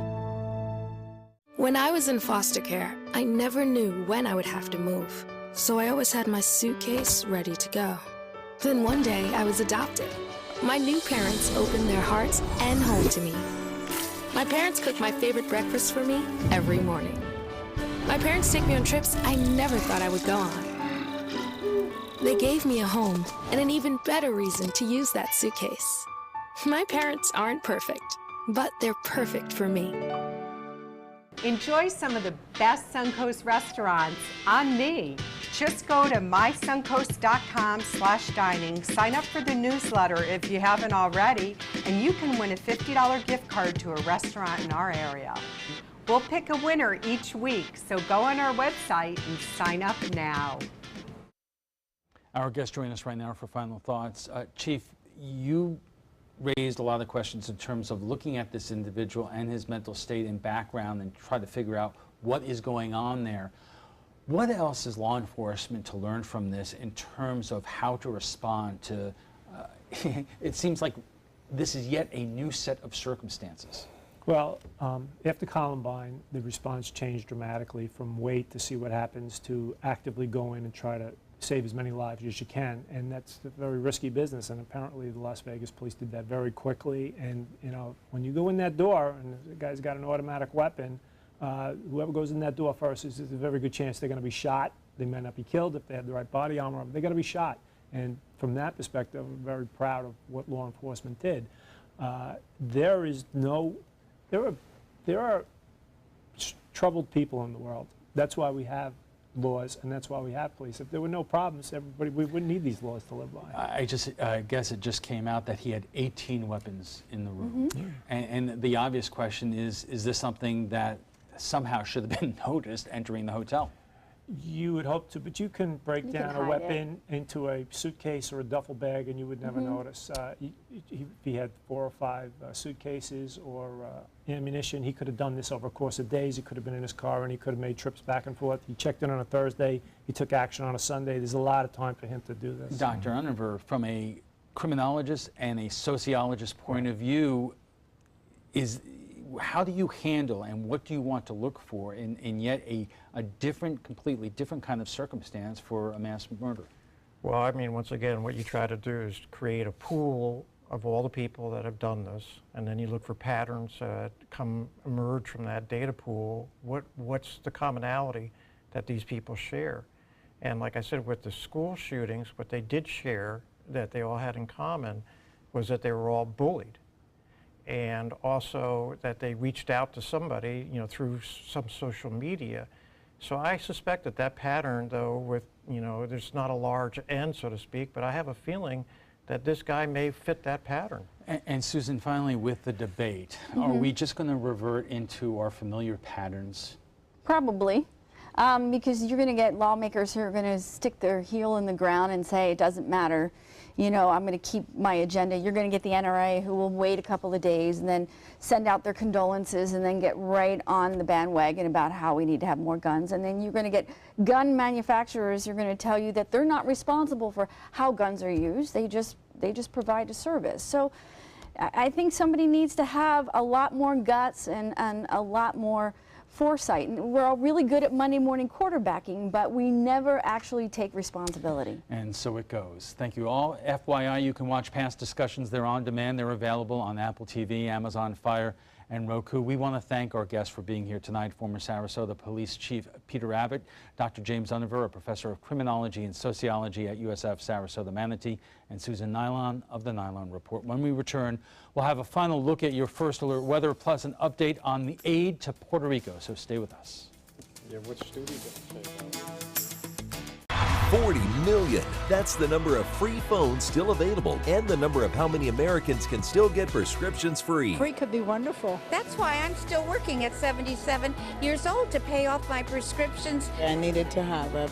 When I was in foster care, I never knew when I would have to move, so I always had my suitcase ready to go. Then one day, I was adopted. My new parents opened their hearts and home to me. My parents cook my favorite breakfast for me every morning. My parents take me on trips I never thought I would go on. They gave me a home and an even better reason to use that suitcase. My parents aren't perfect, but they're perfect for me. Enjoy some of the best Suncoast restaurants on me. Just go to mysuncoast.com/dining, sign up for the newsletter if you haven't already, and you can win a $50 gift card to a restaurant in our area. We'll pick a winner each week, so go on our website and sign up now. Our guests join us right now for final thoughts. Chief, you raised a lot of questions in terms of looking at this individual and his mental state and background and try to figure out what is going on there. What else is law enforcement to learn from this in terms of how to respond to, it seems like this is yet a new set of circumstances. Well, after Columbine, the response changed dramatically from wait to see what happens to actively go in and try to save as many lives as you can, and that's a very risky business, and apparently the Las Vegas police did that very quickly. And when you go in that door and the guy's got an automatic weapon, whoever goes in that door first, there's a very good chance they're going to be shot. They may not be killed if they have the right body armor, but they're going to be shot. And from that perspective, I'm very proud of what law enforcement did. There are troubled people in the world. That's why we have laws, and that's why we have police. If there were no problems, we wouldn't need these laws to live by. I guess it just came out that he had 18 weapons in the room. And the obvious question is this something that somehow should have been noticed entering the hotel? You would hope to, but you can break down a weapon into a suitcase or a duffel bag and you would never notice. If he had 4 or 5 suitcases or ammunition, he could have done this over a course of days. He could have been in his car and he could have made trips back and forth. He checked in on a Thursday. He took action on a Sunday. There's a lot of time for him to do this. Dr. Univer, from a criminologist and a sociologist point of view, how do you handle and what do you want to look for in yet a completely different kind of circumstance for a mass murder? Well, I mean, once again, what you try to do is create a pool of all the people that have done this, and then you look for patterns that emerge from that data pool. What's the commonality that these people share? And like I said, with the school shootings, what they did share that they all had in common was that they were all bullied. And also that they reached out to somebody, you know, through some social media. So I suspect that that pattern, though, with, you know, there's not a large N, so to speak, but I have a feeling that this guy may fit that pattern. And Susan, finally, with the debate, are we just going to revert into our familiar patterns? Probably. Because you're going to get lawmakers who are going to stick their heel in the ground and say it doesn't matter. You know, I'm going to keep my agenda. You're going to get the NRA who will wait a couple of days and then send out their condolences and then get right on the bandwagon about how we need to have more guns. And then you're going to get gun manufacturers who are going to tell you that they're not responsible for how guns are used. They just provide a service. So I think somebody needs to have a lot more guts and a lot more foresight. And we're all really good at Monday morning quarterbacking, but we never actually take responsibility. And so it goes. Thank you all. FYI, you can watch past discussions. They're on demand. They're available on Apple TV, Amazon Fire, and Roku. We want to thank our guests for being here tonight, former Sarasota Police Chief Peter Abbott, Dr. James Univer, a professor of criminology and sociology at USF Sarasota Manatee, and Susan Nylon of the Nylon Report. When we return, we'll have a final look at your first alert weather, plus an update on the aid to Puerto Rico, so stay with us. Yeah, which studio did it say? 40 million. That's the number of free phones still available and the number of how many Americans can still get prescriptions free. Free could be wonderful. That's why I'm still working at 77 years old to pay off my prescriptions. I needed to have a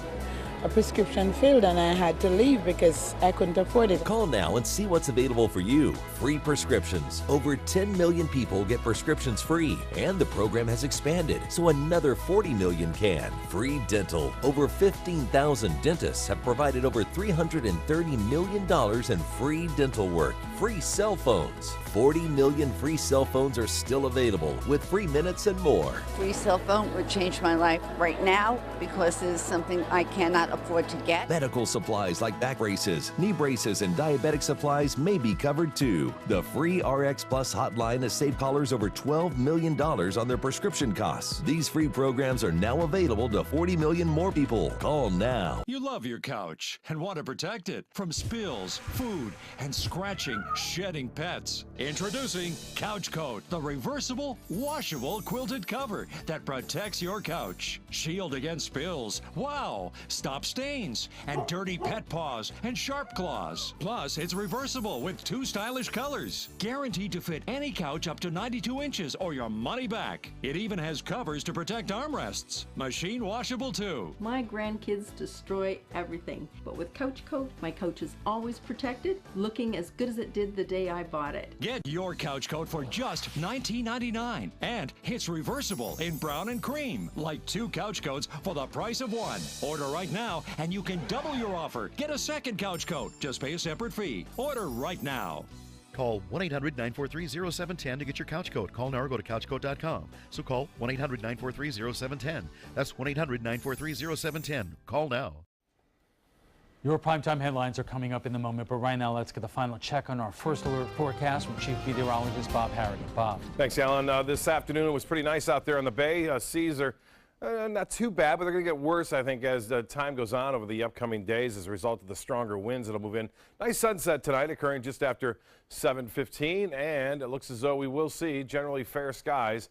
prescription filled and I had to leave because I couldn't afford it. Call now and see what's available for you. Free prescriptions. Over 10 million people get prescriptions free, and the program has expanded so another 40 million can. Free dental. Over 15,000 dentists have provided over $330 million in free dental work. Free cell phones. 40 million free cell phones are still available with free minutes and more. Free cell phone would change my life right now because it is something I cannot afford to get. Medical supplies like back braces, knee braces, and diabetic supplies may be covered too. The free RX Plus hotline has saved callers over $12 million on their prescription costs. These free programs are now available to 40 million more people. Call now. You love your couch and want to protect it from spills, food, and scratching, shedding pets. Introducing Couch Coat, the reversible, washable quilted cover that protects your couch. Shield against spills. Wow! Stop stains and dirty pet paws and sharp claws. Plus, it's reversible with 2 stylish colors. Guaranteed to fit any couch up to 92 inches or your money back. It even has covers to protect armrests. Machine washable too. My grandkids destroy everything, but with Couch Coat, my couch is always protected, looking as good as it did the day I bought it. Get your couch coat for just $19.99. And it's reversible in brown and cream, like 2 couch coats for the price of 1. Order right now and you can double your offer. Get a second couch coat. Just pay a separate fee. Order right now. Call 1-800-943-0710 to get your couch coat. Call now or go to couchcoat.com. So call 1-800-943-0710. That's 1-800-943-0710. Call now. Your primetime headlines are coming up in the moment, but right now let's get the final check on our first alert forecast from Chief Meteorologist Bob Harrigan. Bob. Thanks, Alan. This afternoon it was pretty nice out there on the bay. Seas are not too bad, but they're going to get worse, I think, as time goes on over the upcoming days as a result of the stronger winds that'll move in. Nice sunset tonight occurring just after 7:15, and it looks as though we will see generally fair skies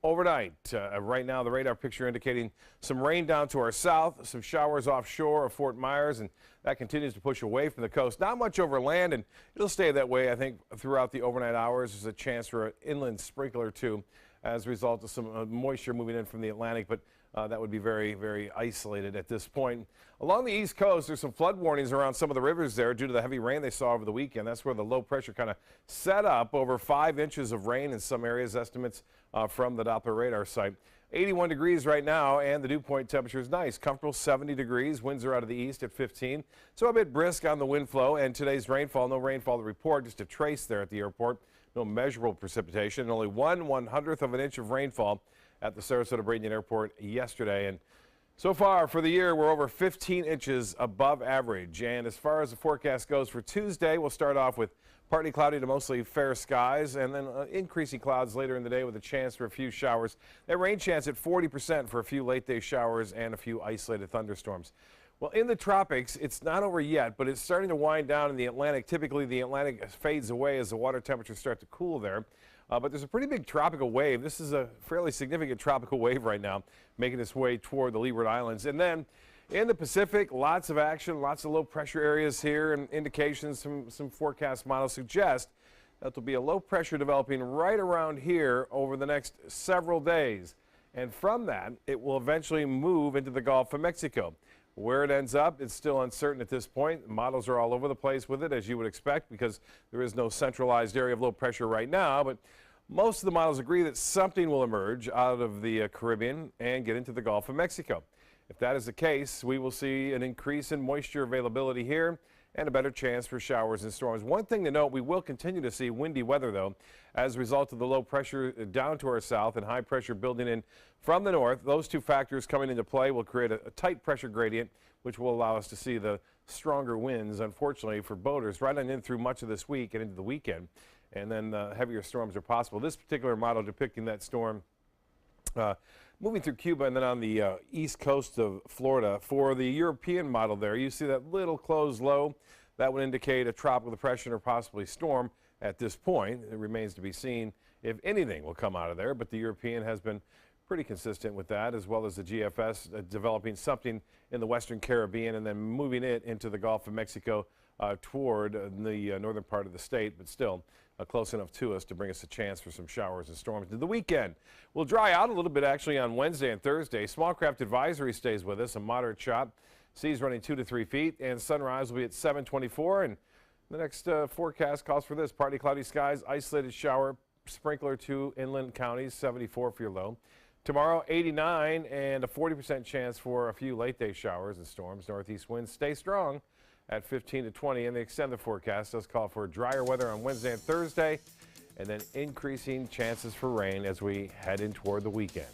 overnight. Right now, the radar picture indicating some rain down to our south, some showers offshore of Fort Myers, and that continues to push away from the coast. Not much over land, and it'll stay that way, I think, throughout the overnight hours. There's a chance for an inland sprinkler, too, as a result of some moisture moving in from the Atlantic, but that would be very, very isolated at this point. Along the East Coast, there's some flood warnings around some of the rivers there due to the heavy rain they saw over the weekend. That's where the low pressure kind of set up over 5 inches of rain in some areas, estimates from the Doppler radar site. 81 degrees right now, and the dew point temperature is nice. Comfortable 70 degrees. Winds are out of the east at 15. So a bit brisk on the wind flow. And today's rainfall, no rainfall to report, just a trace there at the airport. No measurable precipitation. Only 1/100th of an inch of rainfall at the Sarasota Bradenton Airport yesterday. And so far for the year, we're over 15 inches above average. And as far as the forecast goes for Tuesday, we'll start off with partly cloudy to mostly fair skies, and then increasing clouds later in the day with a chance for a few showers. That rain chance at 40% for a few late day showers and a few isolated thunderstorms. Well, in the tropics, it's not over yet, but it's starting to wind down in the Atlantic. Typically, the Atlantic fades away as the water temperatures start to cool there. But there's a pretty big tropical wave. This is a fairly significant tropical wave right now, making its way toward the Leeward Islands. And then in the Pacific, lots of action, lots of low pressure areas here, and indications from some forecast models suggest that there'll be a low pressure developing right around here over the next several days. And from that, it will eventually move into the Gulf of Mexico. Where it ends up, it's still uncertain at this point. Models are all over the place with it, as you would expect, because there is no centralized area of low pressure right now. But most of the models agree that something will emerge out of the Caribbean and get into the Gulf of Mexico. If that is the case, we will see an increase in moisture availability here and a better chance for showers and storms. One thing to note, we will continue to see windy weather, though, as a result of the low pressure down to our south and high pressure building in from the north. Those two factors coming into play will create a tight pressure gradient, which will allow us to see the stronger winds, unfortunately, for boaters right on in through much of this week and into the weekend. And then heavier storms are possible. This particular model depicting that storm moving through Cuba and then on the east coast of Florida. For the European model there, you see that little closed low. That would indicate a tropical depression or possibly storm at this point. It remains to be seen if anything will come out of there, but the European has been pretty consistent with that, as well as the GFS developing something in the Western Caribbean and then moving it into the Gulf of Mexico toward the northern part of the state, but still close enough to us to bring us a chance for some showers and storms. The weekend will dry out a little bit actually on Wednesday and Thursday. Small craft advisory stays with us, a moderate shot. Seas running 2 to 3 feet, and sunrise will be at 7:24. And the next forecast calls for this: partly cloudy skies, isolated shower, sprinkler to inland counties, 74 for your low. Tomorrow, 89 and a 40% chance for a few late day showers and storms. Northeast winds stay strong at 15 to 20, and the extended forecast does call for drier weather on Wednesday and Thursday, and then increasing chances for rain as we head in toward the weekend.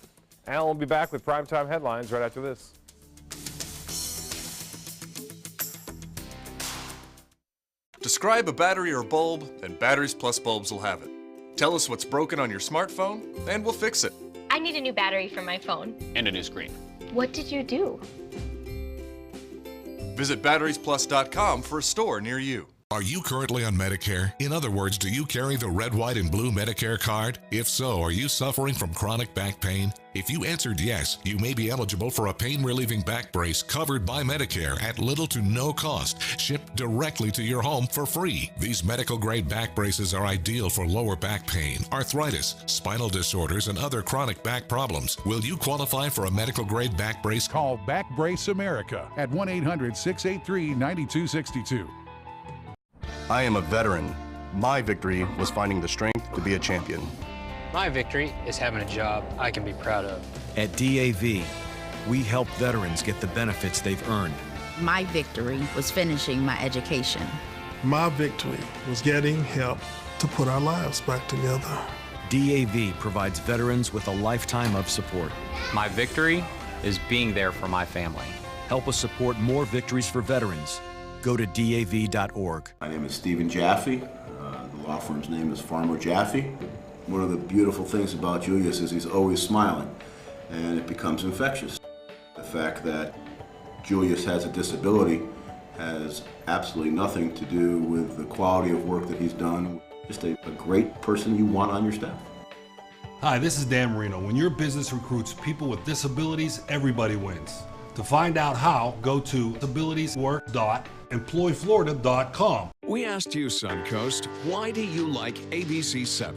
Alan will be back with primetime headlines right after this. Describe a battery or bulb, and Batteries Plus bulbs will have it. Tell us what's broken on your smartphone, and we'll fix it. I need a new battery for my phone. And a new screen. What did you do? Visit batteriesplus.com for a store near you. Are you currently on Medicare? In other words, do you carry the red, white, and blue Medicare card? If so, are you suffering from chronic back pain? If you answered yes, you may be eligible for a pain-relieving back brace covered by Medicare at little to no cost, shipped directly to your home for free. These medical-grade back braces are ideal for lower back pain, arthritis, spinal disorders, and other chronic back problems. Will you qualify for a medical-grade back brace? Call Back Brace America at 1-800-683-9262. I am a veteran. My victory was finding the strength to be a champion. My victory is having a job I can be proud of. At DAV, we help veterans get the benefits they've earned. My victory was finishing my education. My victory was getting help to put our lives back together. DAV provides veterans with a lifetime of support. My victory is being there for my family. Help us support more victories for veterans. Go to DAV.org. My name is Stephen Jaffe. The law firm's name is Farmer Jaffe. One of the beautiful things about Julius is he's always smiling, and it becomes infectious. The fact that Julius has a disability has absolutely nothing to do with the quality of work that he's done. Just a great person you want on your staff. Hi, this is Dan Marino. When your business recruits people with disabilities, everybody wins. To find out how, go to disabilitieswork.employflorida.com. We asked you, Suncoast, why do you like ABC7?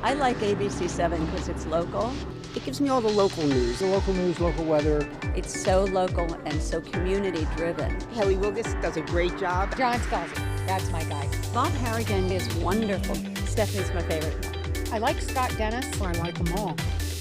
I like ABC7 because it's local. It gives me all the local news, local weather. It's so local and so community driven. Kelly Wilgus does a great job. John Scalzi, that's my guy. Bob Harrigan is wonderful. Stephanie's my favorite. I like Scott Dennis. I like them all.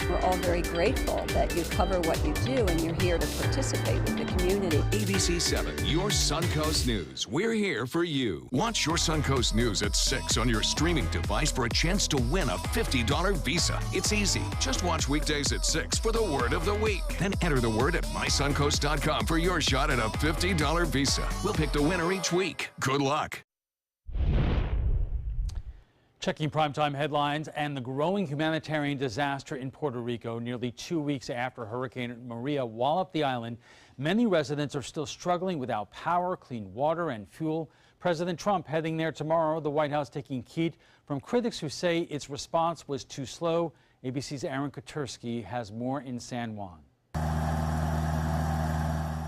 We're all very grateful that you cover what you do and you're here to participate with the community. ABC7, your Suncoast News. We're here for you. Watch your Suncoast News at 6 on your streaming device for a chance to win a $50 Visa. It's easy. Just watch weekdays at 6 for the word of the week. Then enter the word at mysuncoast.com for your shot at a $50 Visa. We'll pick the winner each week. Good luck. Checking primetime headlines and the growing humanitarian disaster in Puerto Rico. Nearly 2 weeks after Hurricane Maria walloped the island, many residents are still struggling without power, clean water, and fuel. President Trump heading there tomorrow, the White House taking heat from critics who say its response was too slow. ABC's Aaron Katursky has more in San Juan.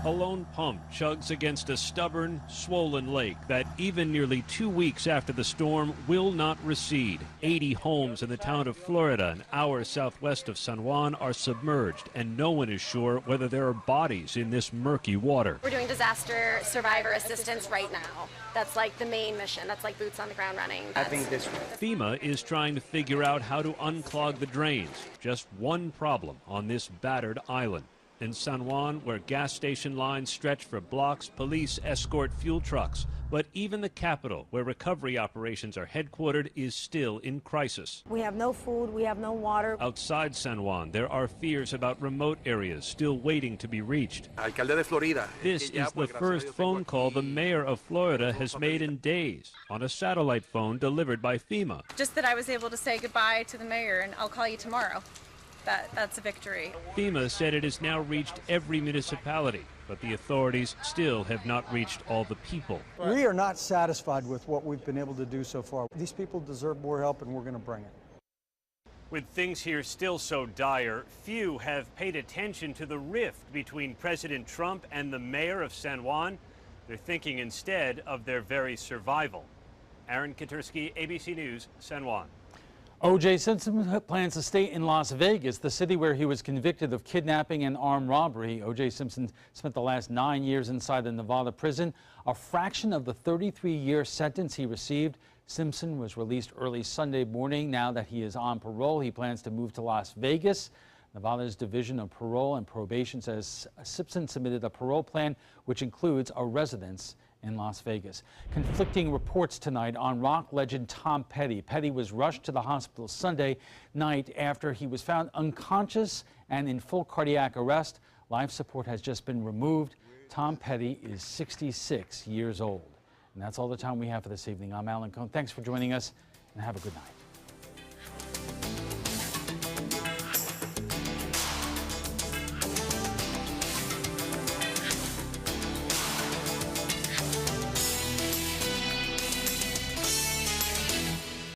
A lone pump chugs against a stubborn, swollen lake that even nearly 2 weeks after the storm will not recede. 80 homes in the town of Florida, an hour southwest of San Juan, are submerged, and no one is sure whether there are bodies in this murky water. We're doing disaster survivor assistance right now. That's like the main mission. That's like boots on the ground running. FEMA is trying to figure out how to unclog the drains. Just one problem on this battered island. In San Juan, where gas station lines stretch for blocks, police escort fuel trucks. But even the capital, where recovery operations are headquartered, is still in crisis. We have no food, we have no water. Outside San Juan, there are fears about remote areas still waiting to be reached. Alcalde de Florida. This is the first phone call the mayor of Florida has made in days on a satellite phone delivered by FEMA. Just that I was able to say goodbye to the mayor, and I'll call you tomorrow. That's a victory. FEMA said it has now reached every municipality, but the authorities still have not reached all the people. We are not satisfied with what we've been able to do so far. These people deserve more help, and we're going to bring it. With things here still so dire, few have paid attention to the rift between President Trump and the mayor of San Juan. They're thinking instead of their very survival. Aaron Katursky, ABC News, San Juan. O.J. Simpson plans to stay in Las Vegas, the city where he was convicted of kidnapping and armed robbery. O.J. Simpson spent the last 9 years inside the Nevada prison, a fraction of the 33-year sentence he received. Simpson was released early Sunday morning. Now that he is on parole, he plans to move to Las Vegas. Nevada's Division of Parole and Probation says Simpson submitted a parole plan which includes a residence in Las Vegas. Conflicting reports tonight on rock legend Tom Petty. Petty was rushed to the hospital Sunday night after he was found unconscious and in full cardiac arrest. Life support has just been removed. Tom Petty is 66 years old. And that's all the time we have for this evening. I'm Alan Cohn. Thanks for joining us, and have a good night.